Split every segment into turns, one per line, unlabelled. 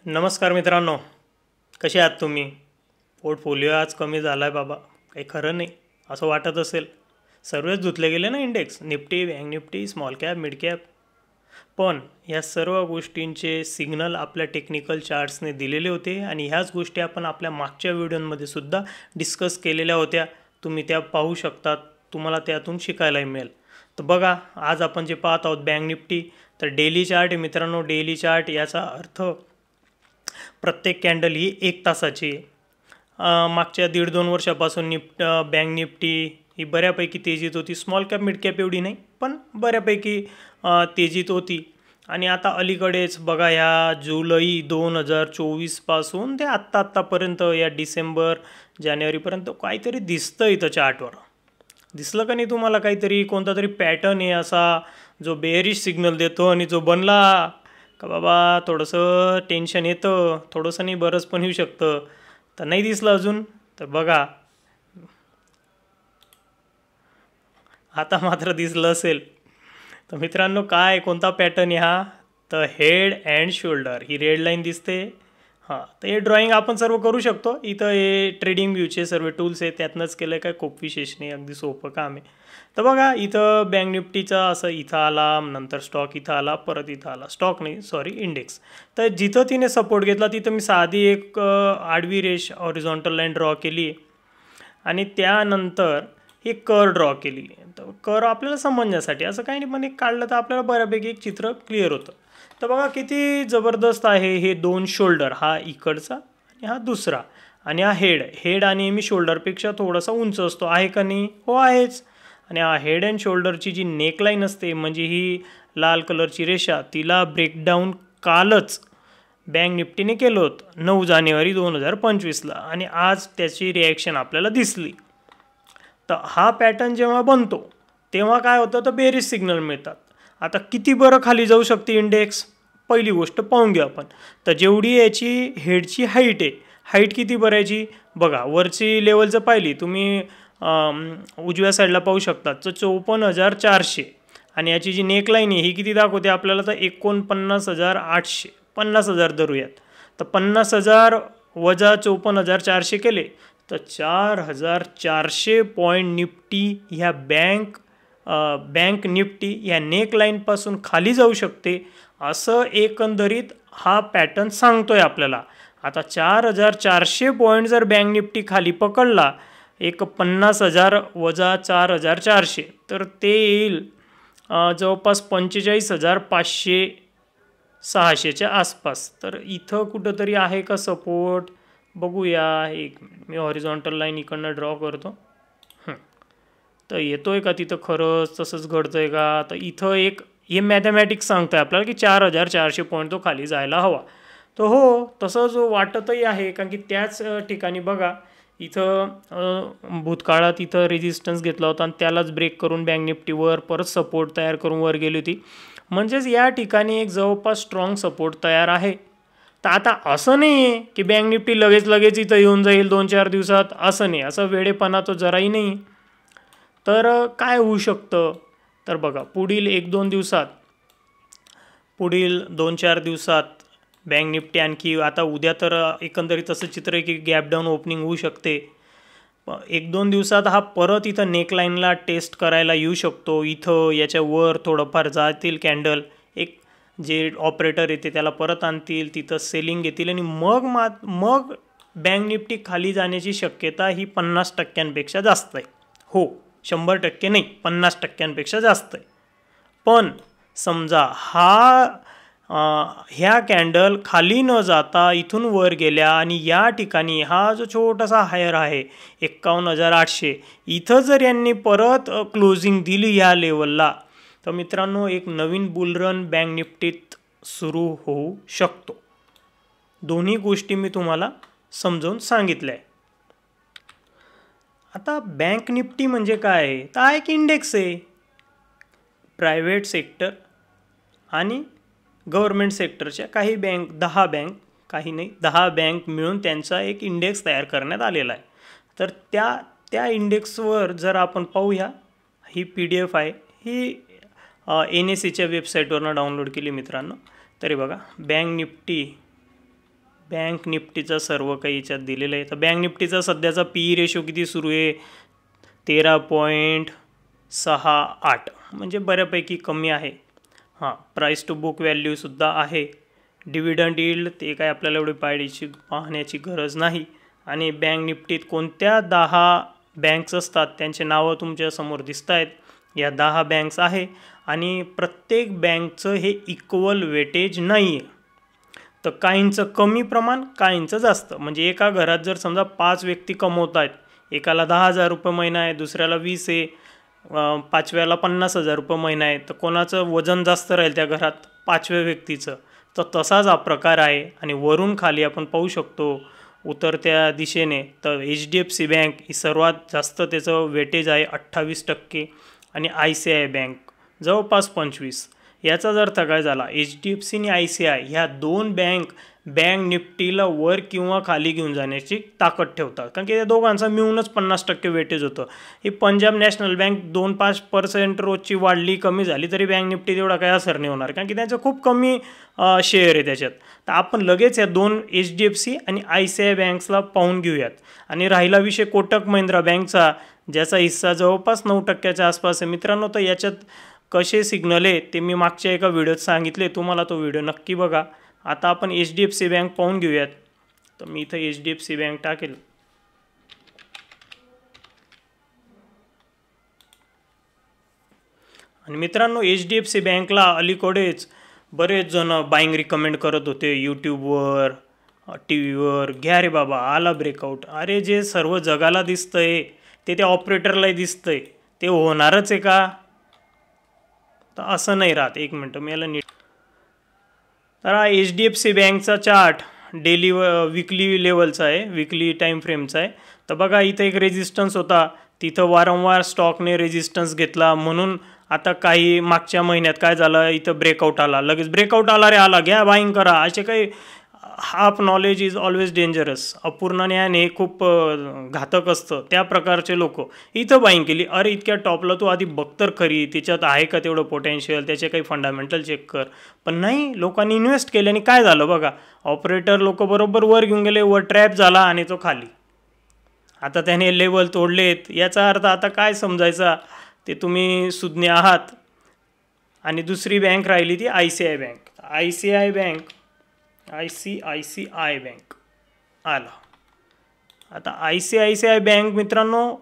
नमस्कार मित्रांनो, कसे आहात तुम्ही? पोर्टफोलिओ आज कमी झाला आहे बाबा, काही खरं नाही असं वाटत असेल. सर्वच धुतले गेले ना index, Nifty, bank Nifty, small cap, mid cap. पण या सर्व गोष्टींचे सिग्नल आपल्या टेक्निकल चार्ट्सने दिलेले होते आणि ह्याच गोष्टी आपण आपल्या मागच्या व्हिडिओमध्ये सुद्धा डिस्कस केलेल्या होत्या. तुम्ही त्या पाहू शकतात, तुम्हाला त्यातून शिकायलाही मिळेल. तर बघा, आज आपण जे पाहत आहोत बँक निफ्टी, तर डेली चार्ट आहे मित्रांनो. डेली चार्ट याचा अर्थ प्रत्येक कॅन्डल ही 1 तासाची आहे. मागच्या 1.5-2 वर्षापासून बँक निफ्टी ही बऱ्यापैकी तेजीत होती. स्मॉल कॅप मिड कॅप एवढी नाही, पण बऱ्यापैकी तेजीत होती. आणि आता अलीकडेच बघा, ह्या जुलै 2024 पासून ते आत्तापर्यंत या डिसेंबर जानेवारीपर्यंत काहीतरी दिसतं इथं चार्टवर. दिसलं का नाही तुम्हाला? काहीतरी कोणता तरी पॅटर्न आहे असा जो बेअरिश सिग्नल देतो आणि जो बनला का बाबा थोडंसं टेन्शन येतं, थोडंसं नाही बरंच पण येऊ शकतं. तर नाही दिसलं अजून, तर बघा आता मात्र दिसलं असेल. तर मित्रांनो, काय कोणता पॅटर्न आहे हा? तर head and shoulder he red line दिसते. हां, तर हे ड्रॉइंग आपण सर्व करू शकतो. इथं हे ट्रेडिंग व्ह्यूचे सर्व टूल्स आहेत, त्यातनंच केलं. काय खूप विशेष नाही, अगदी सोपं काम आहे. तर बघा, इथं बँक निफ्टीचा असं इथं आला, नंतर स्टॉक इथं आला, परत इथं आला. स्टॉक नाही, सॉरी, इंडेक्स. तर जिथं तिने सपोर्ट घेतला तिथं मी साधी एक आडवी रेष हॉरिझॉन्टल लाईन ड्रॉ केली आणि त्यानंतर ही कर ड्रॉ केली. तर कर आपल्याला समजण्यासाठी, असं काही नाही, पण एक काढलं तर आपल्याला बऱ्यापैकी एक चित्र क्लिअर होतं. तर बघा किती जबरदस्त आहे हे 2 शोल्डर, हा इकडचा आणि हा दुसरा, आणि हा हेड आणि मी शोल्डरपेक्षा थोडासा उंच असतो, आहे का नाही? हो, आहेच. आणि हा हेड अँड शोल्डरची जी नेकलाईन असते, म्हणजे ही लाल कलरची रेषा, तिला ब्रेकडाऊन कालच बँक निफ्टीने केलं होतं 9 जानेवारी 2025ला, आणि आज त्याची रिॲक्शन आपल्याला दिसली. तर हा पॅटर्न जेव्हा बनतो तेव्हा काय होतं, तर बेरिश सिग्नल मिळतात. आता किती बरं खाली जाऊ शकते इंडेक्स, पहिली गोष्ट पाहून घेऊ आपण. तर जेवढी याची हेडची हाईट आहे, हाईट किती भरायची बघा. वरची लेवल जर पाहिली तुम्ही, उजव्या साईडला पाहू शकतात, तर 54,400. आणि याची जी नेकलाईन आहे ही किती दाखवते आपल्याला, तर 49,800. 50,000 धरूयात. तर 50,000 वजा 54,400 केले तर 4,400 पॉईंट निफ्टी ह्या बँक निफ्टी ह्या नेकलाईनपासून खाली जाऊ शकते, असं एकंदरीत हा पॅटर्न सांगतोय आपल्याला. आता 4,400 पॉईंट जर बँक निफ्टी खाली पकडला, एक 50,000 वजा 4,400, तर ते येईल जवळपास 45,500-600च्या आसपास. तर इथं कुठंतरी आहे का सपोर्ट, बघूया. एक मी हॉरिझॉन्टल लाईन इकडनं ड्रॉ करतो. तर येतोय का तिथं, खरंच तसंच घडतंय का? तर इथं एक हे मॅथमॅटिक्स सांगतंय आपल्याला की 4,400 पॉईंट तो खाली जायला हवा. तर हो, तसं जो वाटतही आहे, कारण की त्याच ठिकाणी बघा, इथं भूतकाळात इथं रेजिस्टन्स घेतला होता आणि त्यालाच ब्रेक करून बँक निफ्टीवर परत सपोर्ट तयार करून वर गेली होती. म्हणजेच या ठिकाणी एक जवळपास स्ट्रॉंग सपोर्ट तयार आहे. तर आता असं नाही आहे की बँक निफ्टी लगेच इथं येऊन जाईल 2-4 दिवसात, असं नाही, असं वेडेपणा तो जराही नाही. तर काय होऊ शकतं, तर बघा, पुढील 1-2 दिवसात, पुढील 2-4 दिवसात बँक निफ्टी आणखी, आता उद्या तर एकंदरीत असं चित्र आहे की गॅप डाऊन ओपनिंग होऊ शकते. 1-2 दिवसात हा परत इथं नेकलाईनला टेस्ट करायला येऊ शकतो. इथं याच्यावर थोडंफार जातील कॅन्डल, एक जे ऑपरेटर येते त्याला परत आणतील, तिथं सेलिंग घेतील आणि मग बँक निफ्टी खाली जाण्याची शक्यता ही 50%पेक्षा जास्त आहे. हो, 100% नाही, 50%पेक्षा जास्त आहे. पण समजा ह्या कॅन्डल खाली न जाता इथून वर गेल्या आणि या ठिकाणी हा जो छोटासा हायर आहे 51,800, इथं जर यांनी परत क्लोजिंग दिली या लेवलला, तर मित्रांनो एक नवीन बुलरन बँक निफ्टीत सुरू होऊ शकतो. दोन्ही गोष्टी मी तुम्हाला समजावून सांगितल्या आहे. आता बँक निफ्टी म्हणजे काय आहे, तर हा एक इंडेक्स आहे. प्रायव्हेट सेक्टर आणि गव्हर्मेंट सेक्टरच्या काही बँक, 10 बँक, काही नाही 10 बँक मिळून त्यांचा एक इंडेक्स तयार करण्यात आलेला आहे. तर त्या इंडेक्सवर जर आपण पाहूया, ही PDF आहे, ही NSEच्या वेबसाईटवरनं डाउनलोड केली मित्रांनो. तरी बघा, बँक निफ्टी बँक निफ्टीचं सर्व काही याच्यात दिलेलं आहे. तर बँक निफ्टीचा सध्याचा पी रेशो किती सुरू आहे? 13.68, म्हणजे बऱ्यापैकी कमी आहे. प्राईस टू बुक व्हॅल्यूसुद्धा आहे. डिव्हिडंड यील्ड ते काय आपल्याला एवढी पाहण्याची गरज नाही. आणि बँक निफ्टीत कोणत्या 10 बँक्स असतात त्यांचे नावं तुमच्यासमोर दिसत आहेत. या 10 बँक्स आहे आणि प्रत्येक बँकचं हे इक्वल वेटेज नाही आहे. तर काहींचं कमी प्रमाण, काहींचं जास्त. म्हणजे एका घरात जर समजा 5 व्यक्ती कमवत आहेत, एकाला 10,000 रुपये महिना आहे, दुसऱ्याला 20 आहे, पाचव्याला 50,000 रुपये महिना आहे, तर कोणाचं वजन जास्त राहील त्या घरात? 5व्या व्यक्तीचं. तर तसाच हा प्रकार आहे. आणि वरून खाली आपण पाहू शकतो उतरत्या दिशेने तर HDFC बँक ही सर्वात जास्त त्याचं वेटेज आहे 28% आणि ICICI बँक जवळपास 25%. याचाच अर्थ काय झाला? HDFC आणि ICICI ह्या 2 बँक निफ्टीला वर किंवा खाली घेऊन जाण्याची ताकद ठेवतात, कारण की या दोघांचा मिळूनच 50% वेटेज होतं. ही पंजाब नॅशनल बँक 2-5% रोजची वाढली कमी झाली तरी बँक निफ्टी तेवढा काही असर नाही होणार, कारण की त्यांचं खूप कमी शेअर आहे त्याच्यात. तर आपण लगेच या 2 HDFC आणि ICICI बँक्सला पाहून घेऊयात. आणि राहिला विषय कोटक महिंद्रा बँकचा, ज्याचा हिस्सा जवळपास 9%च्या आसपास आहे. मित्रांनो, तर याच्यात कसे सिग्नल आहे ते मी मागच्या एका व्हिडिओत सांगितले, तुम्हाला तो व्हिडिओ नक्की बघा. आता आपण HDFC बँक पाहून घेऊयात. तर मी इथं HDFC बँक टाकेल. आणि मित्रांनो, HDFC बँकला अलीकडेच बरेच जण बाईंग रिकमेंड करत होते यूट्यूबवर, TV वर. घ्या रे बाबा, आला ब्रेकआउट. अरे जे सर्व जगाला दिसतंय ते त्या ऑपरेटरलाही दिसतंय, ते होणारच आहे का? तर असं नाही राहत. एक मिनटं मी याला नीट. तर हा HDFC बँकचा चार्ट डेली विकली लेवलचा आहे, विकली टाईम फ्रेमचा आहे. तर बघा, इथं एक रेजिस्टन्स होता, तिथं वारंवार स्टॉकने रेजिस्टन्स घेतला. म्हणून आता काही मागच्या महिन्यात काय झालं, इथं ब्रेकआउट आला, लगेच ब्रेकआउट आला रे आला, घ्या बाईंग करा. असे काही half knowledge is always dangerous. अपूर्ण ज्ञान हे खूप घातक असतं. त्या प्रकारचे लोक इथं बाईंग केली. अरे इतक्या टॉपला तू आधी बघ तर खरी, त्याच्यात आहे का तेवढं पोटेन्शियल, त्याचे काही फंडामेंटल चेक कर. पण नाही, लोकांनी इन्व्हेस्ट केले आणि काय झालं बघा, ऑपरेटर लोक बरोबर वर घेऊन गेले, वर ट्रॅप झाला आणि तो खाली. आता त्याने लेवल तोडलेत. याचा अर्थ आता काय समजायचा ते तुम्ही सुज्ञ आहात. आणि दुसरी बँक राहिली ती ICICI बँक. ICICI बँक आला. आता ICICI बँक मित्रांनो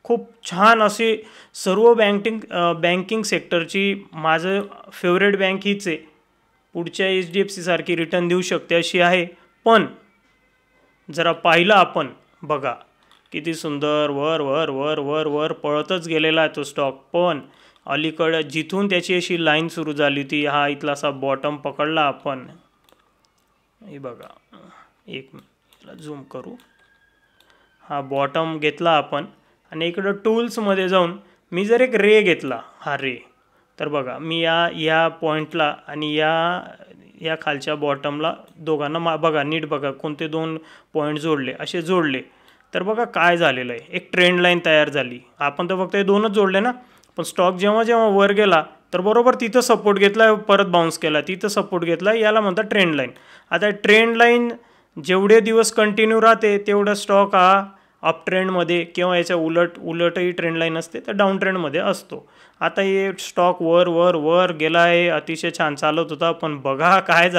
खूप छान अशी सर्व बँकिंग सेक्टरची माझं फेवरेट बँक हीच आहे. पुढच्या HDFC सारखी रिटर्न देऊ शकते अशी आहे. पण जरा पाहिलं आपण, बघा किती सुंदर वर वर वर वर वर पळतच गेलेला आहे तो स्टॉक. पण अलीकडं जिथून त्याची अशी लाईन सुरू झाली होती, हा इथला असा बॉटम पकडला आपण. हे बघा, एक मिनिट झूम करू. हा बॉटम घेतला आपण आणि इकडं टूल्समध्ये जाऊन मी जर एक रे घेतला, हा रे, तर बघा मी या पॉईंटला आणि या खालच्या बॉटमला दोघांना बघा, नीट बघा कोणते 2 पॉईंट जोडले, असे जोडले. तर बघा काय झालेलं आहे, एक ट्रेंड लाईन तयार झाली. आपण तर फक्त हे 2च जोडले ना, पण स्टॉक जेव्हा जेव्हा वर गेला तर बरोबर तिथं सपोर्ट घेतला, परत बाउन्स केला, तिथं सपोर्ट घेतला, याला म्हणतात ट्रेंड लाईन. आता ट्रेंड लाईन जेवढे दिवस कंटिन्यू राहते तेवढा स्टॉक हा अप ट्रेंडमध्ये किंवा याच्या उलटही ट्रेंड लाईन असते तर डाऊन ट्रेंडमध्ये असतो. आता हे स्टॉक वर वर वर गेला आहे, अतिशय छान चालत होता. पण बघा काय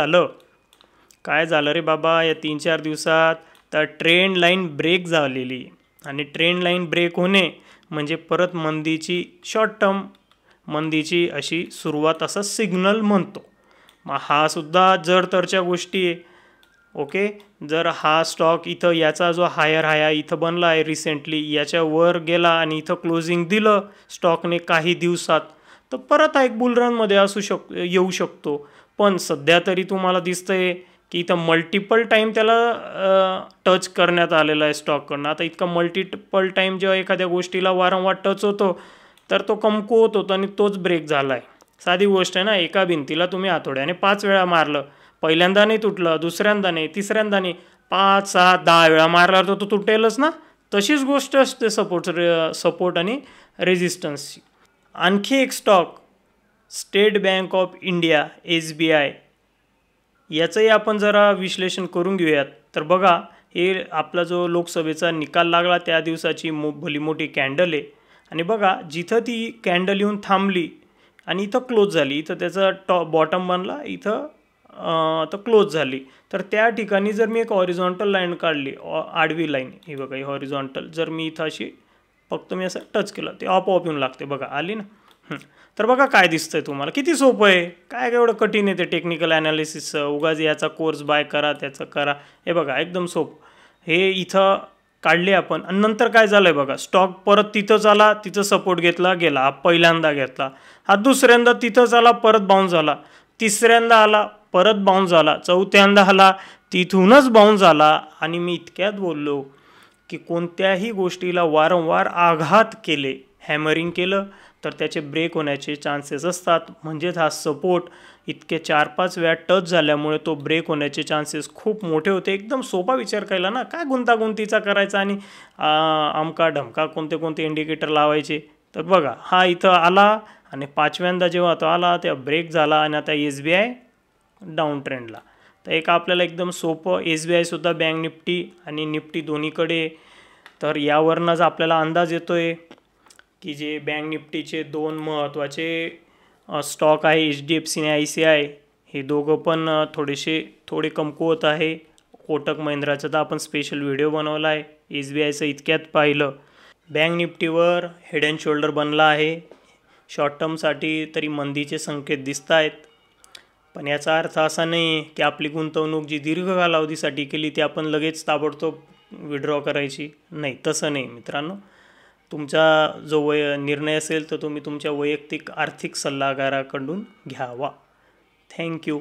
झालं रे बाबा या 3-4 दिवसात. तर ट्रेंड लाईन ब्रेक झालेली. आणि ट्रेंड लाईन ब्रेक होणे म्हणजे परत मंदीची, शॉर्ट टर्म मंदीची अशी सुरुवात, असा सिग्नल म्हणतो. मग हा सुद्धा जर तरच्या गोष्टी आहे. ओके, जर हा स्टॉक इथं याचा जो हायर हाय इथं बनला आहे रिसेंटली, याच्या वर गेला आणि इथं क्लोजिंग दिलं स्टॉकने काही दिवसात, तर परत हा एक बुलरनमध्ये येऊ शकतो. पण सध्या तरी तुम्हाला दिसतंय की इथं मल्टिपल टाईम त्याला टच करण्यात आलेला आहे स्टॉककडनं. आता इतका मल्टिपल टाईम जेव्हा एखाद्या गोष्टीला वारंवार टच होतो तर तो कमकुवत होतो आणि तोच ब्रेक झाला आहे. साधी गोष्ट आहे ना, एका भिंतीला तुम्ही हातोड्याने 5 वेळा मारलं, पहिल्यांदा नाही तुटलं, दुसऱ्यांदा नाही, तिसऱ्यांदा नाही, 5, 6, 10 वेळा मारला तर तो तुटेलच ना. तशीच गोष्ट असते सपोर्ट आणि रेजिस्टन्सची. आणखी एक stock state bank of India SBI याचंही आपण जरा विश्लेषण करून घेऊयात. तर बघा, हे आपला जो लोकसभेचा निकाल लागला त्या दिवसाची भली मोठी कॅन्डल आहे. आणि बघा, जिथं ती कॅन्डल येऊन थांबली आणि इथं क्लोज झाली, इथं त्याचा बॉटम बनला, इथं तर क्लोज झाली. तर त्या ठिकाणी जर मी एक हॉरिझॉन्टल लाईन काढली, आडवी लाईन, ही बघा, ही हॉरिझॉन्टल, जर मी इथं अशी फक्त मी असं टच केलं, ते आपोआप येऊन लागते. बघा, आली ना. तर बघा काय दिसतंय तुम्हाला, किती सोपं आहे. काय एवढं कठीण आहे ते टेक्निकल ॲनालिसिसचं, उगाच याचा कोर्स बाय करा, त्याचं करा. हे बघा, एकदम सोपं. हे इथं काढले आपण आणि नंतर काय झालं आहे बघा, स्टॉक परत तिथंच आला, तिथं सपोर्ट घेतला गेला, हा पहिल्यांदा घेतला, हा दुसऱ्यांदा तिथंच आला, परत बाउन्स झाला, तिसऱ्यांदा आला, परत बाउन्स झाला, चौथ्यांदा आला, तिथूनच बाउन्स झाला. आणि मी इतक्यात बोललो की कोणत्याही गोष्टीला वारंवार आघात केले, हॅमरिंग केलं, तर त्याचे ब्रेक होण्याचे चान्सेस असतात. म्हणजेच हा सपोर्ट इतके 4-5 वेळा टच झाल्यामुळे तो ब्रेक होण्याचे चान्सेस खूप मोठे होते. एकदम सोपा विचार केला ना, काय गुंतागुंतीचा करायचा आणि आमका ढमका कोणते कोणते इंडिकेटर लावायचे. तर बघा, हा इथं आला आणि 5व्यांदा जेव्हा तो आला तेव्हा ब्रेक झाला आणि आता SBI डाऊन ट्रेंडला. तर एक आपल्याला एकदम सोपं, SBIसुद्धा बँक निफ्टी आणि निफ्टी दोन्हीकडे. तर यावरूनच आपल्याला अंदाज येतो आहे की जे बँक निफ्टीचे 2 महत्त्वाचे स्टॉक आहे, HDFC आणि ICI, हे दोघं पण थोडे कमकुवत आहे. कोटक महिंद्राचा तर आपण स्पेशल व्हिडिओ बनवला आहे. SBIचं इतक्यात पाहिलं. बँक निफ्टीवर हेड अँड शोल्डर बनला आहे. शॉर्ट टर्मसाठी तरी मंदीचे संकेत दिसत आहेत. पण याचा अर्थ असा नाही की आपली गुंतवणूक जी दीर्घ कालावधीसाठी केली ती आपण लगेच ताबडतोब विड्रॉ करायची. नाही, तसं नाही मित्रांनो. तुमचा जो निर्णय असेल तर तुम्ही तुमच्या वैयक्तिक आर्थिक सल्लागाराकडून घ्यावा. थँक्यू.